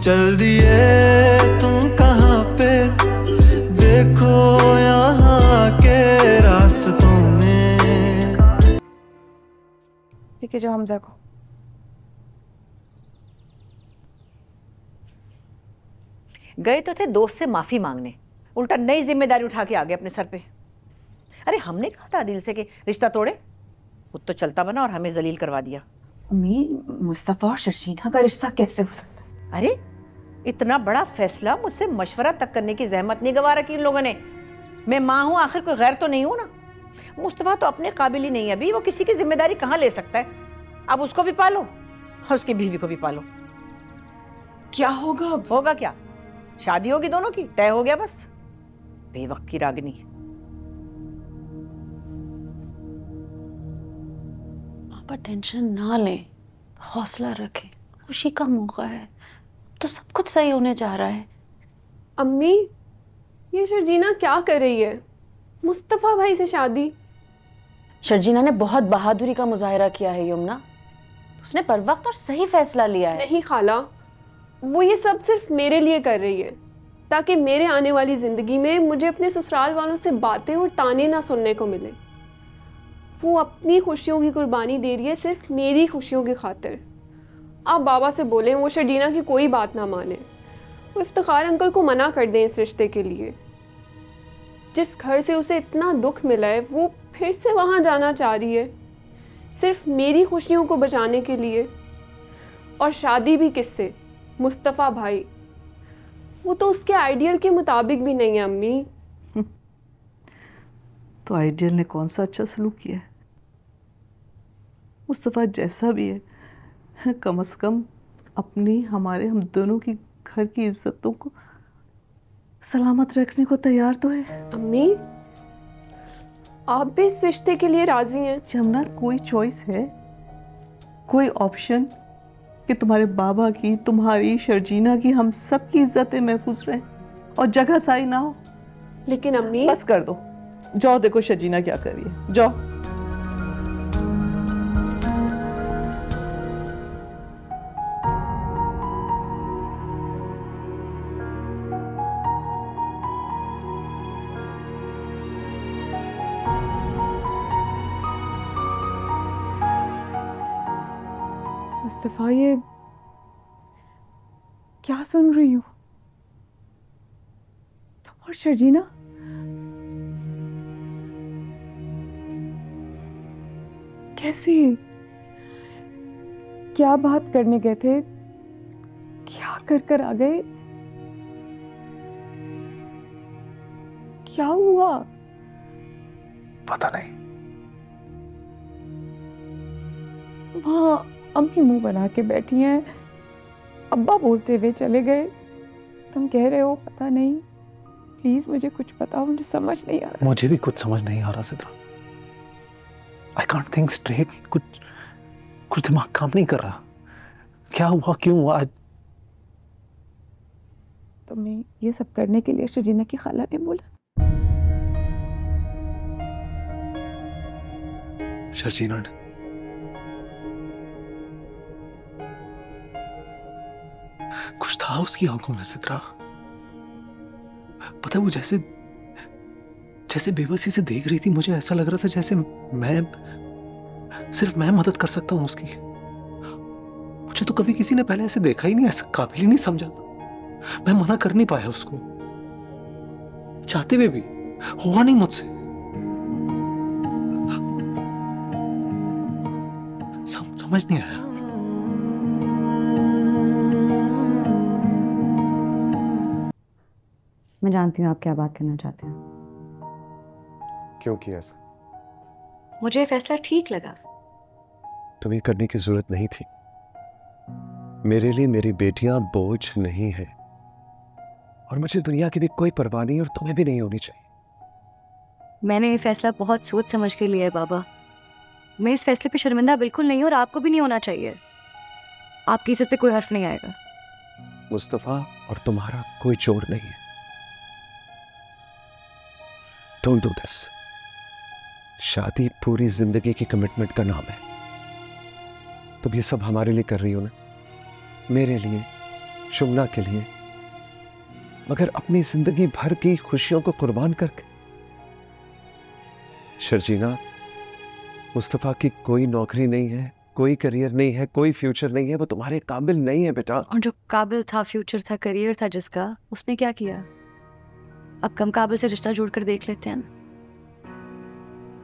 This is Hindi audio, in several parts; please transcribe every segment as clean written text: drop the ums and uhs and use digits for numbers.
चल दिए तुम कहाँ पे, देखो यहाँ के रास्तों में। लेके जाओ हमजा को। गए तो थे दोस्त से माफी मांगने, उल्टा नई जिम्मेदारी उठा के आ गए अपने सर पे। अरे हमने कहा था आदिल से कि रिश्ता तोड़े, खुद तो चलता बना और हमें जलील करवा दिया। अम्मी, मुस्तफा और शर्जीना का रिश्ता कैसे हो सकता है? अरे इतना बड़ा फैसला मुझसे मशवरा तक करने की जहमत नहीं गवा रखी इन लोगों ने। मैं माँ हूं, आखिर कोई गैर तो नहीं हूं ना। मुस्तफा तो अपने काबिल ही नहीं है अभी, वो किसी की जिम्मेदारी कहाँ ले सकता है। अब उसको भी पालो और उसकी बीवी को भी पालो। क्या होगा अब? होगा क्या, शादी होगी दोनों की, तय हो गया बस। बेवक्त की रागनी। पापा टेंशन ना लें, हौसला रखें, खुशी का मौका है, तो सब कुछ सही होने जा रहा है। अम्मी, ये शर्जीना क्या कर रही है? मुस्तफा भाई से शादी? शर्जीना ने बहुत बहादुरी का मुजाहिरा किया है यमुना, उसने पर वक्त और सही फैसला लिया है। नहीं खाला, वो ये सब सिर्फ मेरे लिए कर रही है, ताकि मेरे आने वाली जिंदगी में मुझे अपने ससुराल वालों से बातें और ताने ना सुनने को मिले। वो अपनी खुशियों की कुर्बानी दे रही है सिर्फ मेरी खुशियों की खातिर। आप बाबा से बोलें वो शर्जीना की कोई बात ना माने, वो इफ्तिखार अंकल को मना कर दें इस रिश्ते के लिए। जिस घर से उसे इतना दुख मिला है वो फिर से वहाँ जाना चाह रही है, सिर्फ मेरी खुशियों को बचाने के लिए। और शादी भी किससे? मुस्तफ़ा भाई। वो तो उसके आइडियल के मुताबिक भी नहीं है अम्मी। तो आइडियल ने कौन सा अच्छा सलूक किया है? मुस्तफ़ा जैसा भी है, कम से कम अपनी, हमारे, हम दोनों की घर की इज्जतों को सलामत रखने को तैयार तो है। अम्मी, आप भी इस रिश्ते के लिए राजी हैं? जमुना, कोई चॉइस है, कोई ऑप्शन कि तुम्हारे बाबा की, तुम्हारी, शर्जीना की, हम सब की इज्जतें महफूज रहें और जगह साई ना हो? लेकिन अम्मी, बस कर दो, जाओ देखो शर्जीना क्या कर रही है, जाओ। मुस्तफा, ये क्या सुन रही हो तुम और शर्जीना? कैसे? क्या बात करने गए थे, क्या कर आ गए? क्या हुआ? पता नहीं। वहां अम्मी मुंह बना के बैठी हैं, अब्बा बोलते हुए चले गए, तुम कह रहे हो पता नहीं। प्लीज मुझे कुछ बताओ, मुझे समझ नहीं आ रहा। मुझे भी कुछ समझ नहीं आ रहा Sidra. I can't think straight. कुछ दिमाग काम नहीं कर रहा। क्या हुआ, क्यों हुआ? तुमने ये सब करने के लिए शर्जीना की खाला ने बोला? शर्जीना ने? कुछ था उसकी आंखों में सिद्रा। पता है, वो जैसे बेबसी से देख रही थी, मुझे ऐसा लग रहा था जैसे सिर्फ मैं मदद कर सकता हूं उसकी। मुझे तो कभी किसी ने पहले ऐसे देखा ही नहीं, ऐसा काबिल ही नहीं समझा। मैं मना कर नहीं पाया उसको, चाहते हुए भी हुआ नहीं मुझसे। समझ नहीं आया। मैं जानती हूँ आप क्या बात करना चाहते हैं। क्यों किया ऐसा? मुझे फैसला ठीक लगा। तुम्हें करने की जरूरत नहीं थी। मेरे लिए मेरी बेटियां बोझ नहीं है, और मुझे दुनिया की भी कोई परवाह नहीं, और तुम्हें भी नहीं होनी चाहिए। मैंने ये फैसला बहुत सोच समझ के लिया है बाबा। मैं इस फैसले पे शर्मिंदा बिल्कुल नहीं हूँ, और आपको भी नहीं होना चाहिए। आपकी इज्जत पे कोई हर्फ नहीं आएगा। मुस्तफा और तुम्हारा कोई जोड़ नहीं है। Don't do this. शादी पूरी जिंदगी की कमिटमेंट का नाम है। तुम ये सब हमारे लिए कर रही हो ना, मेरे लिए, शुमना के लिए, मगर अपनी जिंदगी भर की खुशियों को कुर्बान करके। शर्जीना, मुस्तफा की कोई नौकरी नहीं है, कोई करियर नहीं है, कोई फ्यूचर नहीं है, वो तुम्हारे काबिल नहीं है बेटा। और जो काबिल था, फ्यूचर था, करियर था जिसका, उसने क्या किया? अब कम काबिल से रिश्ता जोड़कर देख लेते हैं ना।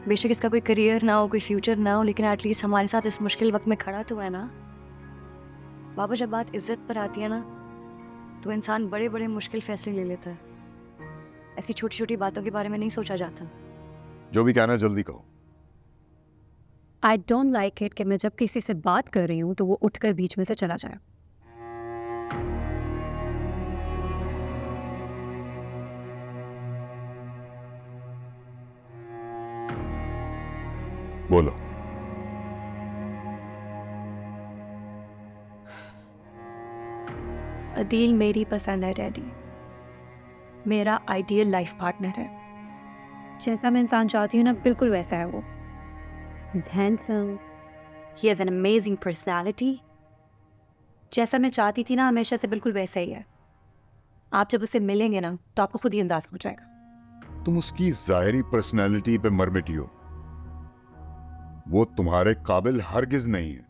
बेशक इसका कोई करियर ना हो, कोई फ्यूचर ना हो, लेकिन एटलीस्ट हमारे साथ इस मुश्किल वक्त में खड़ा तो है ना। बाबा, जब बात इज्जत पर आती है ना, तो इंसान बड़े बड़े मुश्किल फैसले ले लेता है। ऐसी छोटी छोटी बातों के बारे में नहीं सोचा जाता। जो भी कहना जल्दी कहो। आई डोंट लाइक इट कि मैं जब किसी से बात कर रही हूँ तो वो उठकर बीच में से चला जाए। बोलो। अदील मेरी पसंद है डैडी, मेरा आइडियल लाइफ पार्टनर है। जैसा मैं इंसान चाहती हूँ ना, बिल्कुल वैसा है वो। Handsome, he has an amazing personality. जैसा मैं चाहती थी ना, हमेशा से बिल्कुल वैसा ही है। आप जब उससे मिलेंगे ना, तो आपको खुद ही अंदाज हो जाएगा। तुम उसकी जाहिरी पर्सनैलिटी पे मर मिटी हो, वो तुम्हारे काबिल हरगिज नहीं है।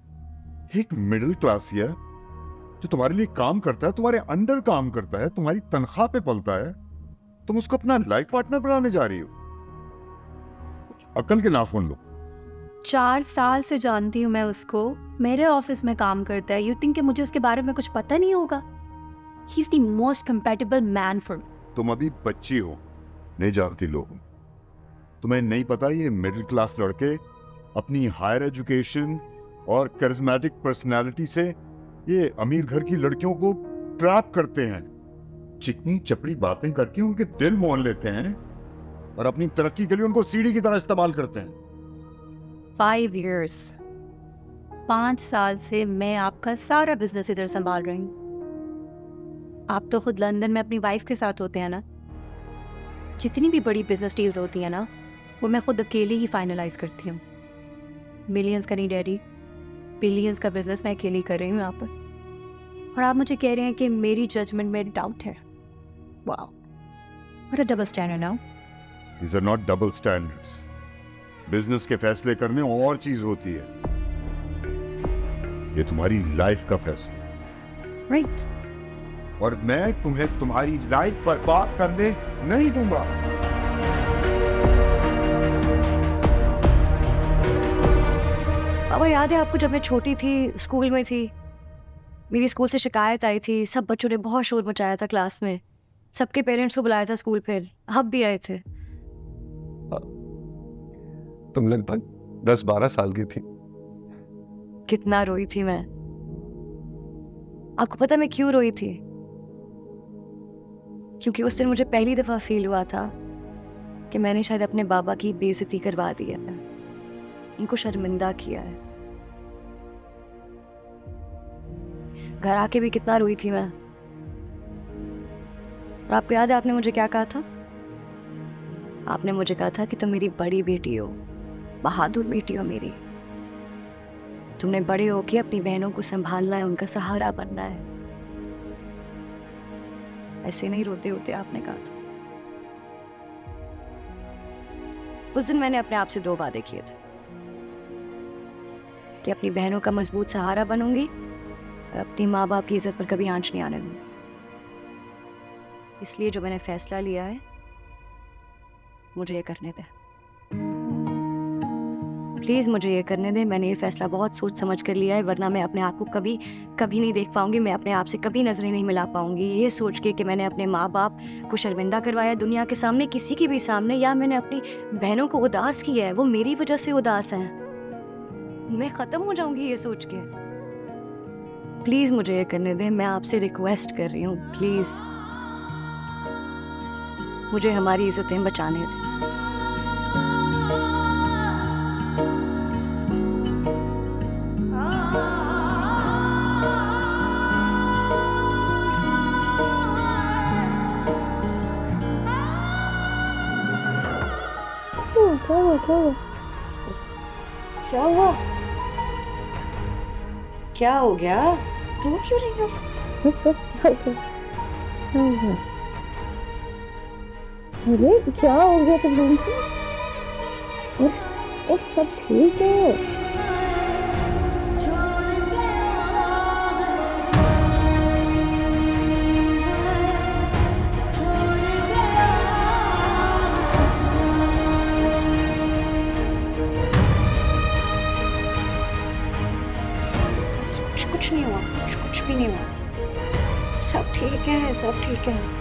एक मिडिल क्लासिया जो तुम्हारे लिए काम करता है, तुम्हारे अंडर काम करता है, तुम्हारी तनख्वाह पे पलता है, तुम उसको अपना लाइफ पार्टनर बनाने जा रही हो। कुछ अकल के नाखून लो। 4 साल से जानती हूँ मैं उसको, मेरे ऑफिस में काम करता है। यू थिंक कि मुझे उसके बारे में कुछ पता नहीं होगा? He is the most compatible man for me. तुम अभी बच्ची हो, नहीं जानती लोग। तुम्हें नहीं पता ये मिडिल क्लास लड़के अपनी हायर एजुकेशन और करिश्मेटिक पर्सनालिटी से ये अमीर घर की लड़कियों को ट्रैप करते हैं। चिकनी चपड़ी बातें करके उनके दिल मोह लेते हैं और अपनी तरक्की के लिए उनको सीढ़ी की तरह इस्तेमाल करते हैं। 5 years, 5 साल से मैं आपका सारा बिजनेस इधर संभाल रही हूँ। आप तो खुद लंदन में अपनी वाइफ के साथ होते हैं ना। जितनी भी बड़ी बिजनेस डील्स होती हैं ना, वो मैं खुद अकेले ही फाइनलाइज करती हूँ। मिलियंस का नहीं डैडी, बिलियंस का बिजनेस मैं अकेली कर रही हूँ यहाँ पर। और आप मुझे कह रहे हैं कि मेरी जजमेंट में डाउट है। Wow, what a double standard now. These are not double standards. Business के फैसले करने और चीज होती है, ये तुम्हारी लाइफ का फैसला। राइट। और मैं तुम्हें तुम्हारी लाइफ बर्बाद करने नहीं दूंगा। बाबा, याद है आपको जब मैं छोटी थी, स्कूल में थी, मेरी स्कूल से शिकायत आई थी। सब बच्चों ने बहुत शोर मचाया था क्लास में, सबके पेरेंट्स को बुलाया था स्कूल, फिर आप भी आए थे। तुम लगभग 10-12 साल की थी। कितना रोई थी मैं। आपको पता मैं क्यों रोई थी? क्योंकि उस दिन मुझे पहली दफा फील हुआ था कि मैंने शायद अपने बाबा की बेइज्जती करवा दी है, उनको शर्मिंदा किया है। घर आके भी कितना रोई थी मैं। और आपको याद है आपने मुझे क्या कहा था? आपने मुझे कहा था कि तुम मेरी बड़ी बेटी हो, बहादुर बेटी हो मेरी। तुमने बड़े होके अपनी बहनों को संभालना है, उनका सहारा बनना है। ऐसे नहीं रोते होते, आपने कहा था। उस दिन मैंने अपने आप से 2 वादे किए थे कि अपनी बहनों का मजबूत सहारा बनूंगी और अपनी माँ बाप की इज्जत पर कभी आंच नहीं आने दूंगी। इसलिए जो मैंने फैसला लिया है, मुझे ये करने दे। प्लीज़ मुझे ये करने दे। मैंने ये फैसला बहुत सोच समझ कर लिया है, वरना मैं अपने आप को कभी कभी नहीं देख पाऊंगी। मैं अपने आप से कभी नजरें नहीं मिला पाऊंगी ये सोच के कि मैंने अपने माँ बाप को शर्मिंदा करवाया दुनिया के सामने, किसी के भी सामने, या मैंने अपनी बहनों को उदास किया है। वो मेरी वजह से उदास हैं। मैं ख़त्म हो जाऊंगी ये सोच के। प्लीज़ मुझे ये करने दें। मैं आपसे रिक्वेस्ट कर रही हूँ, प्लीज़ मुझे हमारी इज्जतें बचाने दें। क्या हुआ? क्या हो गया? रो क्यों रही हो? बस अरे क्या हो गया तुम लोगों को? और सब ठीक है? कुछ नहीं हुआ, कुछ भी नहीं हुआ, सब ठीक है, सब ठीक है।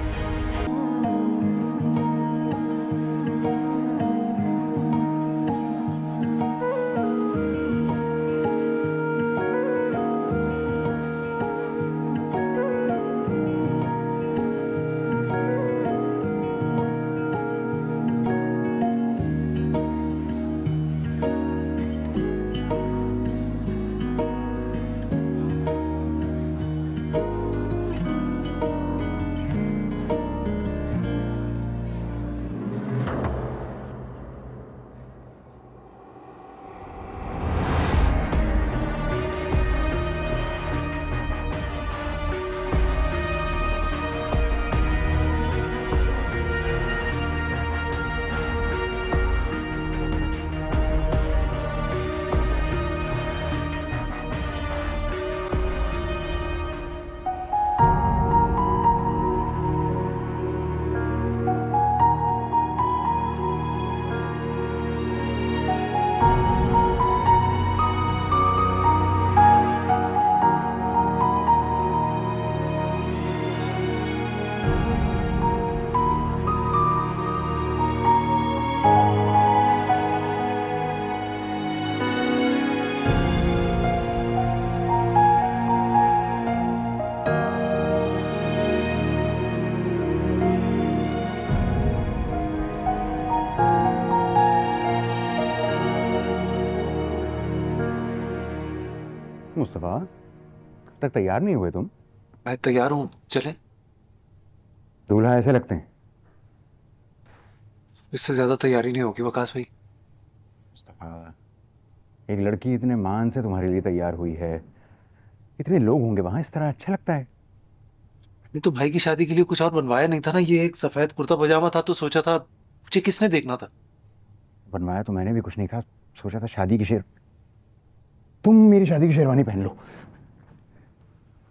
मुस्तफा, तक तैयार नहीं हुए तुम? मैं तैयार हूँ, चले? दूल्हा ऐसे लगते हैं। इससे ज्यादा तैयारी नहीं होगी वकास भाई। मुस्तफा, एक लड़की इतने मान से तुम्हारे लिए तैयार हुई है, इतने लोग होंगे वहां, इस तरह अच्छा लगता है? नहीं तो भाई की शादी के लिए कुछ और बनवाया नहीं था ना? ये एक सफेद कुर्ता पजामा था तो सोचा था, मुझे किसने देखना था? बनवाया तो मैंने भी कुछ नहीं था, सोचा था शादी की तुम मेरी शादी की शेरवानी पहन लो,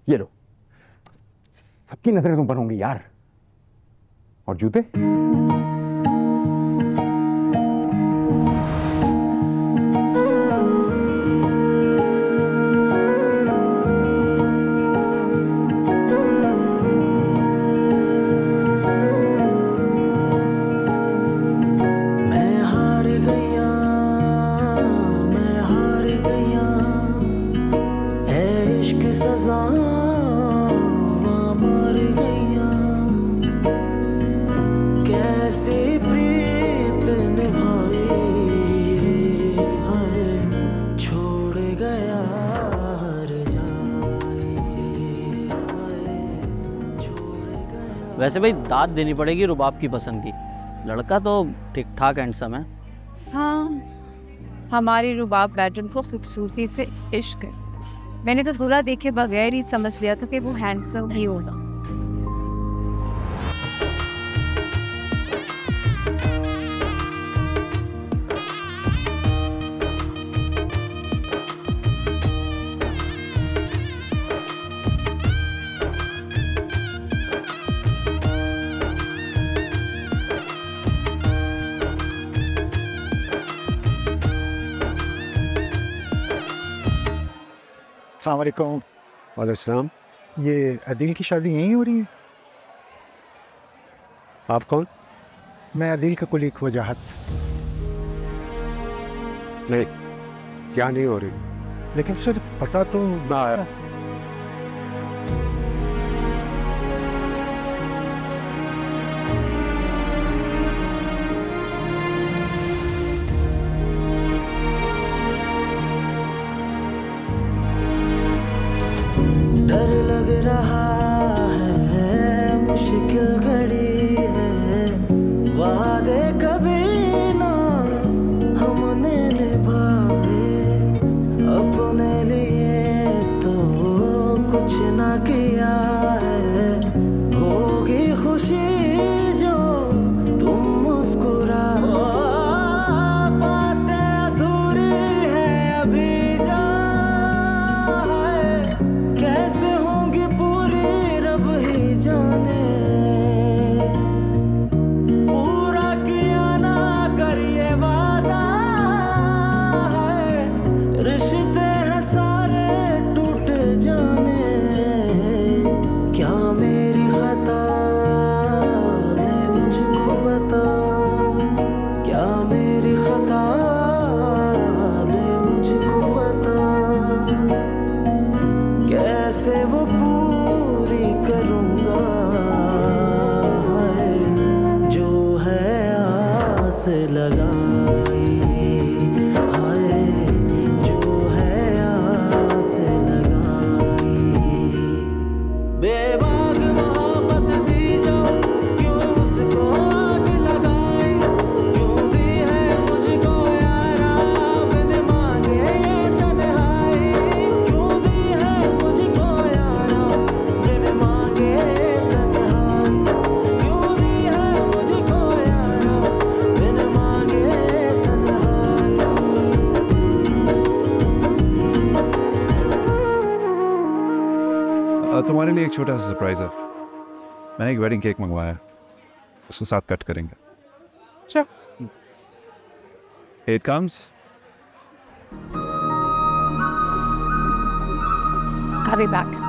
ये लो, सबकी नजरें तुम पर होंगी यार। और जूते? वैसे भाई दाद देनी पड़ेगी रुबाब की पसंद की। लड़का तो ठीक ठाक हैंडसम है। हाँ, हमारी रुबाब मैडम को खूबसूरती से इश्क है। मैंने तो दूल्हा देखे बगैर ही समझ लिया था कि वो हैंडसम ही होगा। अस्सलामुअलैकुम। वालेकुम। ये अदील की शादी यहीं हो रही है? आप कौन? मैं अदील का कुलीग वजाहत। नहीं, यहाँ नहीं हो रही, लेकिन सर पता तो ना आया। डर लग रहा है, मुश्किल घड़ी है, वादे कभी ना हमने निभाए, अपने लिए तो कुछ ना किया है, खुशी जो तुम मुस्कुरा, बातें अधूरी है अभी जा, कैसे होंगी पूरी रब ही जाने। पूरा किया ना करिए वादा, रिश्ते हैं सारे टूट जाने। क्या मेरी खता, दे मुझको बता, क्या मेरी खता, दे मुझको बता, कैसे वो पूरी करूँगा जो है आस लगाई, हाय जो है आस लगाई। बेबाक मोहब्बत दी जो, क्यों उसको आग लगाई, क्यों दी है मुझको यारा बिन मांगे ये तन्हाई, क्यों दी है मुझको यारा बिन मांगे तन्हाई, क्यों दी है मुझको यारा बिन मांगे तन्हाई। तुम्हारे लिए एक छोटा सा सरप्राइज है। मैंने एक वेडिंग केक मंगवाया है, उसको साथ कट करेंगे। अच्छा, Here it comes. I'll be back.